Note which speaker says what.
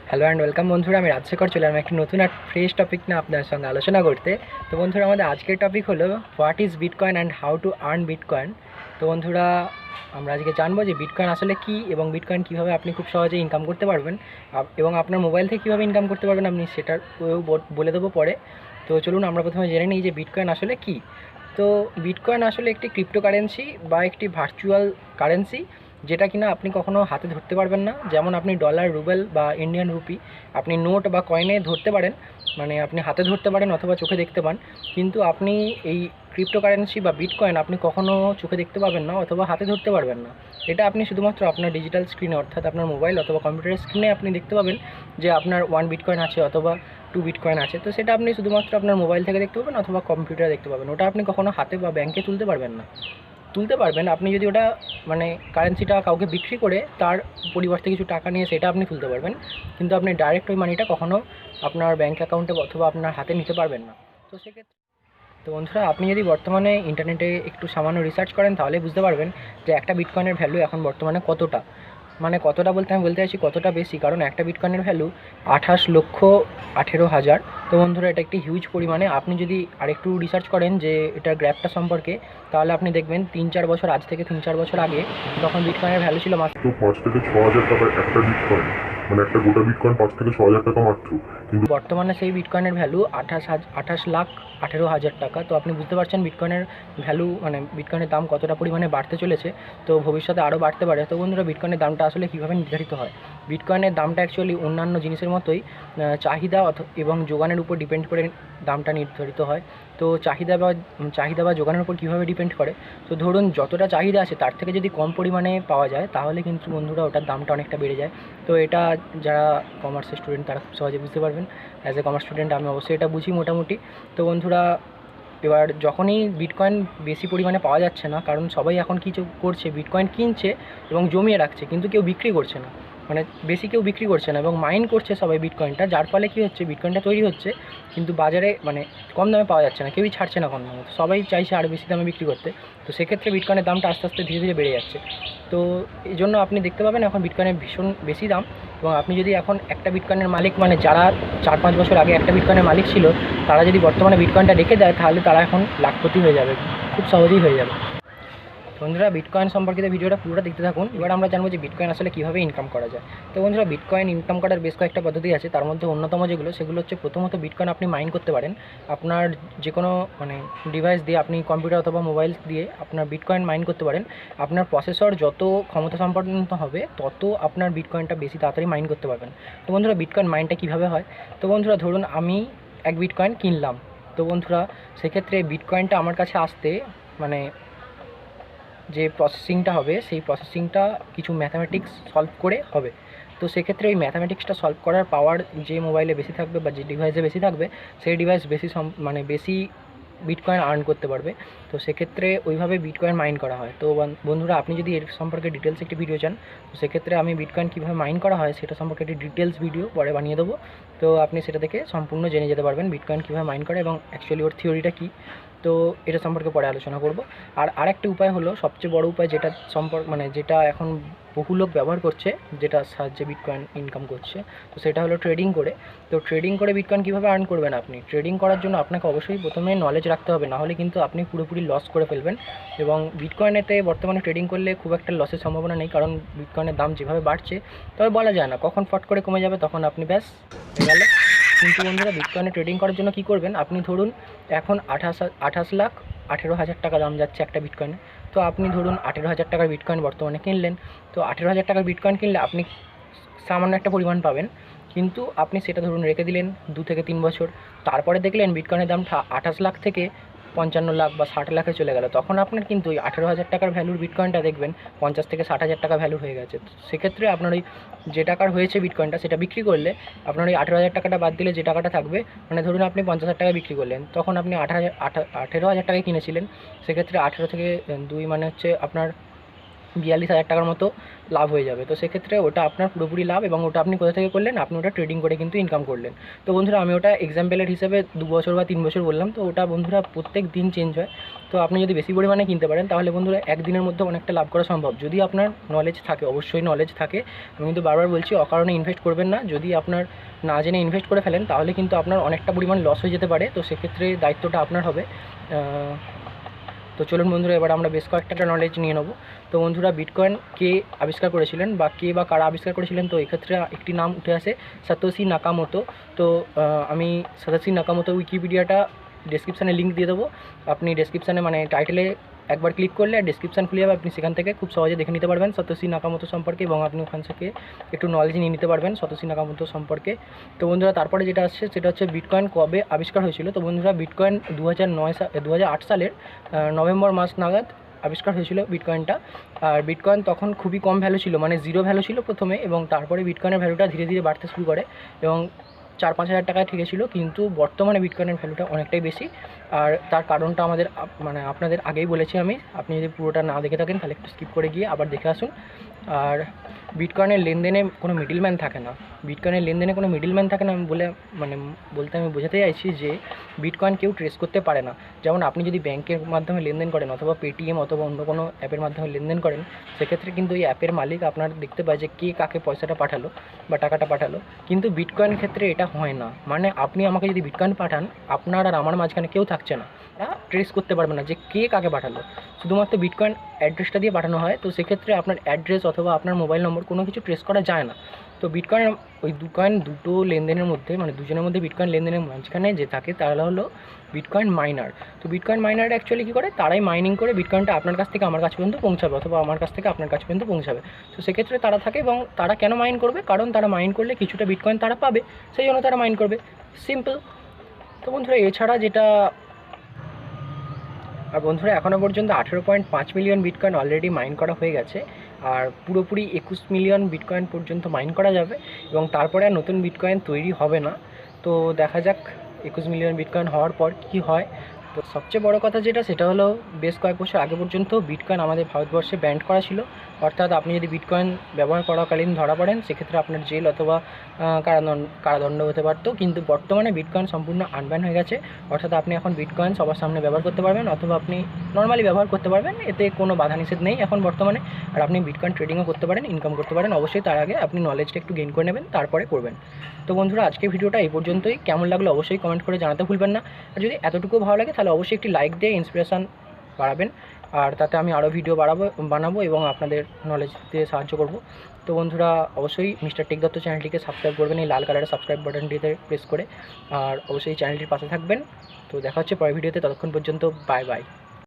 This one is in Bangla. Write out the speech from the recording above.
Speaker 1: হ্যালো অ্যান্ড ওয়েলকাম বন্ধুরা, আমি রাজশেখর চলে আমি একটি নতুন আর ফ্রেশ টপিক নিয়ে আপনাদের সঙ্গে আলোচনা করতে। তো বন্ধুরা, আমাদের আজকের টপিক হলো what is bitcoin and how to earn bitcoin. তো বন্ধুরা, আমরা আজকে জানবো যে বিটকয়েন আসলে কী এবং বিটকয়েন কীভাবে আপনি খুব সহজে ইনকাম করতে পারবেন এবং আপনার মোবাইল থেকে কীভাবে ইনকাম করতে পারবেন আপনি সেটার বলে দেবো পরে। তো চলুন আমরা প্রথমে জেনে নিই যে বিটকয়েন আসলে কী। তো বিটকয়েন আসলে একটি ক্রিপ্টোকারেন্সি বা একটি ভার্চুয়াল কারেন্সি, যেটা কিনা আপনি কখনো হাতে ধরতে পারবেন না। যেমন আপনি ডলার, রুবেল বা ইন্ডিয়ান রুপি আপনি নোট বা কয়েনে ধরতে পারেন, মানে আপনি হাতে ধরতে পারেন অথবা চোখে দেখতে পান, কিন্তু আপনি এই ক্রিপ্টোকারেন্সি বা বিটকয়েন আপনি কখনো চোখে দেখতে পাবেন না অথবা হাতে ধরতে পারবেন না। এটা আপনি শুধুমাত্র আপনার ডিজিটাল স্ক্রিনে, অর্থাৎ আপনার মোবাইল অথবা কম্পিউটারের স্ক্রিনে আপনি দেখতে পাবেন যে আপনার 1 বিটকয়েন আছে অথবা 2 বিটকয়েন আছে। তো সেটা আপনি শুধুমাত্র আপনার মোবাইল থেকে দেখতে পাবেন অথবা কম্পিউটারে দেখতে পাবেন। ওটা আপনি কখনো হাতে বা ব্যাংকে তুলতে পারবেন না। তুলতে পারবেন আপনি যদি ওটা মানে কারেন্সিটা কাউকে বিক্রি করে তার পরিবর্তে কিছু টাকা নিয়ে সেটা আপনি তুলতে পারবেন, কিন্তু আপনি ডাইরেক্ট ওই মানিটা কখনো আপনার ব্যাঙ্ক অ্যাকাউন্টে অথবা আপনার হাতে নিতে পারবেন না। তো সেক্ষেত্রে বন্ধুরা, আপনি যদি বর্তমানে ইন্টারনেটে একটু সামান্য রিসার্চ করেন তাহলে বুঝতে পারবেন যে একটা বিটকয়েনের ভ্যালু এখন বর্তমানে কতটা। মানে কতটা বলতে আমি বলতে চাইছি কতটা বেশি, কারণ একটা বিটকয়েনের ভ্যালু 28,18,000। তো বন্ধুরা, এটা একটি হিউজ পরিমাণে। আপনি যদি আরেকটু রিসার্চ করেন যে এটার গ্র্যাফটা সম্পর্কে, তাহলে আপনি দেখবেন 3-4 বছর, আজ থেকে 3-4 বছর আগে তখন বিটকয়েনের ভ্যালু ছিল মাত্র
Speaker 2: 5 থেকে 6,000 টাকা একটা বিটকয়েন। মানে একটা গোটা বিটকয়েন 5 থেকে 6,000 টাকা মাত্র।
Speaker 1: কিন্তু বর্তমানে সেই বিটকয়েনের ভ্যালু 28,18,000 টাকা। তো আপনি বুঝতে পারছেন বিটকয়েনের ভ্যালু, মানে বিটকয়েনের দাম কতটা পরিমাণে বাড়তে চলেছে। তো ভবিষ্যতে আরও বাড়তে পারে। তো বন্ধুরা, বিটকয়েনের দামটা আসলে কীভাবে নির্ধারিত হয়? বিটকয়েনের দামটা অ্যাকচুয়ালি অন্যান্য জিনিসের মতোই চাহিদা এবং যোগানের উপর ডিপেন্ড করে দামটা নির্ধারিত হয়। তো চাহিদা বা যোগানের উপর কীভাবে ডিপেন্ড করে? তো ধরুন, যতটা চাহিদা আছে তার থেকে যদি কম পরিমাণে পাওয়া যায় তাহলে কিন্তু বন্ধুরা ওটার দামটা অনেকটা বেড়ে যায়। তো এটা যারা কমার্সের স্টুডেন্ট তারা খুব সহজে বুঝতে পারবেন। অ্যাজ এ কমার্স স্টুডেন্ট আমি অবশ্যই এটা বুঝি মোটামুটি। তো বন্ধুরা, এবার যখনই বিটকয়েন বেশি পরিমাণে পাওয়া যাচ্ছে না, কারণ সবাই এখন কিছু করছে, বিটকয়েন কিনছে এবং জমিয়ে রাখছে, কিন্তু কেউ বিক্রি করছে না। মানে বেশি কেউ বিক্রি করছে না এবং মাইন করছে সবাই বিটকয়েনটা, যার ফলে কী হচ্ছে, বিটকয়েনটা তৈরি হচ্ছে কিন্তু বাজারে মানে কম দামে পাওয়া যাচ্ছে না, কেউই ছাড়ছে না কম দামে, সবাই চাইছে আরও বেশি দামে বিক্রি করতে। তো সেক্ষেত্রে বিটকয়েনের দামটা আস্তে আস্তে ধীরে ধীরে বেড়ে যাচ্ছে। তো এই জন্য আপনি দেখতে পাবেন এখন বিটকয়েনের ভীষণ বেশি দাম। এবং আপনি যদি এখন একটা বিটকয়েনের মালিক, মানে যারা 4-5 বছর আগে একটা বিটকয়েনের মালিক ছিল, তারা যদি বর্তমানে বিটকয়েনটা রেখে দেয় তাহলে তারা এখন লাখপতি হয়ে যাবে, খুব সহজেই হয়ে যাবে। বন্ধুরা, বিটকয়েন সম্পর্কিত ভিডিওটা পুরোটা দেখতে থাকুন। এবার আমরা জানবো যে বিটকয়েন আসলে কীভাবে ইনকাম করা যায়। তো বন্ধুরা, বিটকয়েন ইনকাম করার বেশ কয়েকটা পদ্ধতি আছে। তার মধ্যে অন্যতম সেগুলো হচ্ছে, প্রথমত বিটকয়েন আপনি মাইন করতে পারেন। আপনার যে কোনো মানে ডিভাইস দিয়ে, আপনি কম্পিউটার অথবা মোবাইল দিয়ে আপনার বিটকয়েন মাইন করতে পারেন। আপনার প্রসেসর যত ক্ষমতা সম্পন্ন হবে তত আপনার বিটকয়েনটা বেশি তাড়াতাড়ি মাইন করতে পারবেন। তো বন্ধুরা, বিটকয়েন মাইনটা কীভাবে হয়? তো বন্ধুরা, ধরুন আমি 1 বিটকয়েন কিনলাম। তো বন্ধুরা, সেক্ষেত্রে বিটকয়েনটা আমার কাছে আসতে মানে যে প্রসেসিংটা হবে সেই প্রসেসিংটা কিছু ম্যাথামেটিক্স সলভ করে হবে। তো সেক্ষেত্রে ওই ম্যাথামেটিক্সটা সলভ করার পাওয়ার যে মোবাইলে বেশি থাকবে বা যে ডিভাইসে বেশি থাকবে, সেই ডিভাইস বেশি বিটকয়েন আর্ন করতে পারবে। তো সেক্ষেত্রে ওইভাবে বিটকয়েন মাইন করা হয়। তো বন্ধুরা, আপনি যদি এর সম্পর্কে ডিটেলস একটি ভিডিও চান, তো সেক্ষেত্রে আমি বিটকয়েন কীভাবে মাইন করা হয় সেটা সম্পর্কে একটি ডিটেলস ভিডিও পরে বানিয়ে দেবো। তো আপনি সেটা থেকে সম্পূর্ণ জেনে যেতে পারবেন বিটকয়েন কীভাবে মাইন করে এবং অ্যাকচুয়ালি ওর থিওরিটা কী। তো এটা সম্পর্কে পরে আলোচনা করব। আর আরেকটি উপায় হলো, সবচেয়ে বড় উপায়, যেটা এখন বহু লোক ব্যবহার করছে, যেটা সাহায্যে বিটকয়েন ইনকাম করছে, তো সেটা হলো ট্রেডিং করে। তো ট্রেডিং করে বিটকয়েন কীভাবে আর্ন করবেন? আপনি ট্রেডিং করার জন্য আপনাকে অবশ্যই প্রথমে নলেজ রাখতে হবে, নাহলে কিন্তু আপনি পুরোপুরি লস করে ফেলবেন। এবং বিটকয়েনেতে বর্তমানে ট্রেডিং করলে খুব একটা লসের সম্ভাবনা নেই, কারণ বিটকয়েনের দাম যেভাবে বাড়ছে, তবে বলা যায় না কখন ফট করে কমে যাবে, তখন আপনি ব্যাস হয়ে গেল। কিন্তু বন্ধুরা, বিটকয়েনে ট্রেডিং করার জন্য কী করবেন? আপনি ধরুন এখন 28,18,000 টাকা দাম যাচ্ছে একটা বিটকয়েনে। তো আপনি ধরুন 18,000 টাকার বিটকয়েন বর্তমানে কিনলেন। তো 18,000 টাকার বিটকয়েন কিনলে আপনি সামান্য একটা পরিমাণ পাবেন, কিন্তু আপনি সেটা ধরুন রেখে দিলেন 2 থেকে 3 বছর। তারপরে দেখলেন বিটকয়েনের দামটা 28 লাখ থেকে 55 লাখ বা 60 লাখে চলে গেল। তখন আপনার কিন্তু ওই 18,000 টাকার ভ্যালুর বিটকয়েনটা দেখবেন 50 থেকে 60,000 টাকা ভ্যালু হয়ে গেছে। সেক্ষেত্রে আপনার ওই যে টাকার হয়েছে বিটকয়েনটা, সেটা বিক্রি করলে আপনার ওই 18,000 টাকাটা বাদ দিলে যে টাকাটা থাকবে, মানে ধরুন আপনি 50,000 টাকায় বিক্রি করলেন, তখন আপনি 18,000 টাকায় কিনেছিলেন। সেক্ষেত্রে 18 থেকে 2 মানে হচ্ছে আপনার 42,000 টাকার মতো লাভ হয়ে যাবে। তো সেক্ষেত্রে ওটা আপনার পুরোপুরি লাভ, এবং ওটা আপনি কোথা থেকে করলেন, আপনি ওটা ট্রেডিং করে কিন্তু ইনকাম করলেন। তো বন্ধুরা আমি ওটা এক্সাম্পলের হিসেবে 2 বছর বা 3 বছর বললাম। তো ওটা বন্ধুরা প্রত্যেক দিন চেঞ্জ হয়। তো আপনি যদি বেশি পরিমাণে কিনতে পারেন তাহলে বন্ধুরা একদিনের মধ্যে অনেকটা লাভ করা সম্ভব, যদি আপনার নলেজ থাকে। অবশ্যই নলেজ থাকে। আমি কিন্তু বারবার বলছি অকারণে ইনভেস্ট করবেন না। যদি আপনার না জেনে ইনভেস্ট করে ফেলেন তাহলে কিন্তু আপনার অনেকটা পরিমাণ লস হয়ে যেতে পারে। তো সেক্ষেত্রে দায়িত্বটা আপনার হবে। তো চলুন বন্ধুরা এবার আমরা বেশ কয়েকটা নলেজ নিয়ে নেব। তো বন্ধুরা বিটকয়েন কে আবিষ্কার করেছিলেন বা কে বা কারা আবিষ্কার করেছিলেন, তো এক্ষেত্রে একটি নাম উঠে আসে, সাতোশি নাকামোতো। তো আমি সাতোশি নাকামোতো উইকিপিডিয়াটা ডেসক্রিপশানে লিঙ্ক দিয়ে দেবো। আপনি ডেসক্রিপশানে মানে টাইটেলে একবার ক্লিক করলে ডেসক্রিপশান খুলে যাবে, আপনি সেখান থেকে খুব সহজে দেখে নিতে পারবেন সাতোশি নাকামোতো সম্পর্কে, এবং আপনি ওখান থেকে একটু নলেজ নিয়ে নিতে পারবেন সাতোশি নাকামোতো সম্পর্কে। তো বন্ধুরা তারপরে যেটা আসছে সেটা হচ্ছে বিটকয়েন কবে আবিষ্কার হয়েছিল। তো বন্ধুরা বিটকয়েন 2008 সালের নভেম্বর মাস নাগাদ আবিষ্কার হয়েছিল বিটকয়েনটা। আর বিটকয়েন তখন খুবই কম ভ্যালু ছিল, মানে 0 ভ্যালু ছিল প্রথমে, এবং তারপরে বিটকয়েনের ভ্যালুটা ধীরে ধীরে বাড়তে শুরু করে এবং 4-5 হাজার টাকায় ঠেকেছিল। কিন্তু বর্তমানে বিটকয়েনের ভ্যালুটা অনেকটাই বেশি। আর তার কারণটা আমাদের মানে আপনাদের আগেই বলেছি আমি। আপনি যদি পুরোটা না দেখে থাকেন তাহলে একটু স্কিপ করে গিয়ে আবার দেখে আসুন। আর বিটকয়েনের লেনদেনে কোনো মিডলম্যান থাকে না। বিটকয়েনের লেনদেনে কোনো মিডলম্যান থাকে না বলতে আমি বোঝাতে চাইছি যে বিটকয়েন কেউ ট্রেস করতে পারে না। যেমন আপনি যদি ব্যাংকের মাধ্যমে লেনদেন করেন অথবা পেটিএম অথবা অন্য কোনো অ্যাপের মাধ্যমে লেনদেন করেন, সেক্ষেত্রে কিন্তু এই অ্যাপের মালিক আপনার দেখতে পায় যে কে কাকে পয়সাটা পাঠালো বা টাকাটা পাঠালো। কিন্তু বিটকয়েন ক্ষেত্রে এটা হয় না। মানে আপনি আমাকে যদি বিটকয়েন পাঠান, আপনার আর আমার মাঝখানে কেউ থাকছে না, ট্রেস করতে পারবে না যে কে কাকে পাঠালো। শুধুমাত্র বিটকয়েন অ্যাড্রেসটা দিয়ে পাঠানো হয়। তো সেক্ষেত্রে আপনার অ্যাড্রেস অথবা আপনার মোবাইল নম্বর কোনো কিছু ট্রেস করা যায় না। তো বিটকয়েন ওই দুটো লেনদেনের মধ্যে, মানে দুজনের মধ্যে বিটকয়েন লেনদেনের মাঝখানে যে থাকে তারা হলো বিটকয়েন মাইনার। তো বিটকয়েন মাইনার অ্যাকচুয়ালি কী করে, তারাই মাইনিং করে বিটকয়েনটা আপনার কাছ থেকে আমার কাছ পর্যন্ত পৌঁছাবে অথবা আমার কাছ থেকে আপনার কাছ পর্যন্ত পৌঁছাবে। তো সেক্ষেত্রে তারা থাকে, এবং তারা কেন মাইন করবে, কারণ তারা মাইন করলে কিছুটা বিটকয়েন তারা পাবে, সেই জন্য তারা মাইন করবে, সিম্পল। তো বন্ধুরা এছাড়া যেটা, আর বন্ধুরা এখনও পর্যন্ত 18.5 মিলিয়ন বিটকয়েন অলরেডি মাইন করা হয়ে গেছে। আর পুরোপুরি 21 মিলিয়ন বিটকয়েন পর্যন্ত মাইন করা যাবে, এবং তারপরে আর নতুন বিটকয়েন তৈরি হবে না। তো দেখা যাক 21 মিলিয়ন বিটকয়েন হওয়ার পর কী হয়। তো সবচেয়ে বড় কথা যেটা, সেটা হলো বেশ কয়েক বছর আগে পর্যন্ত বিটকয়েন আমাদের ভারতবর্ষে ব্যান্ড করা ছিল। অর্থাৎ আপনি যদি বিটকয়েন ব্যবহার করাকালীন ধরা পড়েন, সেক্ষেত্রে আপনার জেল অথবা কারাদণ্ড হতে পারতো। কিন্তু বর্তমানে বিটকয়েন সম্পূর্ণ আনব্যান হয়ে গেছে। অর্থাৎ আপনি এখন বিটকয়েন সবার সামনে ব্যবহার করতে পারবেন, অথবা আপনি নর্মালি ব্যবহার করতে পারবেন, এতে কোনো বাধা নিষেধ নেই এখন বর্তমানে। আর আপনি বিটকয়েন ট্রেডিংও করতে পারেন, ইনকাম করতে পারেন। অবশ্যই তার আগে আপনি নলেজটা একটু গেইন করে নেবেন, তারপরে করবেন। তো বন্ধুরা আজকের ভিডিওটা এই পর্যন্তই। কেমন লাগলো অবশ্যই কমেন্ট করে জানাতে ভুলবেন না। আর যদি এতটুকু ভালো লাগে তাহলে অবশ্যই একটি লাইক দিয়ে ইন্সপিরেশান বাড়াবেন, আর তাতে আমি আরও ভিডিও বানাবো এবং আপনাদের নলেজ দিয়ে সাহায্য করব। তো বন্ধুরা অবশ্যই মিস্টার টেক দত্ত চ্যানেলটিকে সাবস্ক্রাইব করবেন এই লাল কালারের সাবস্ক্রাইব বাটনটিতে প্রেস করে, আর অবশ্যই চ্যানেলটির পাশে থাকবেন। তো দেখা হচ্ছে পরের ভিডিওতে, ততক্ষণ পর্যন্ত বাই বাই।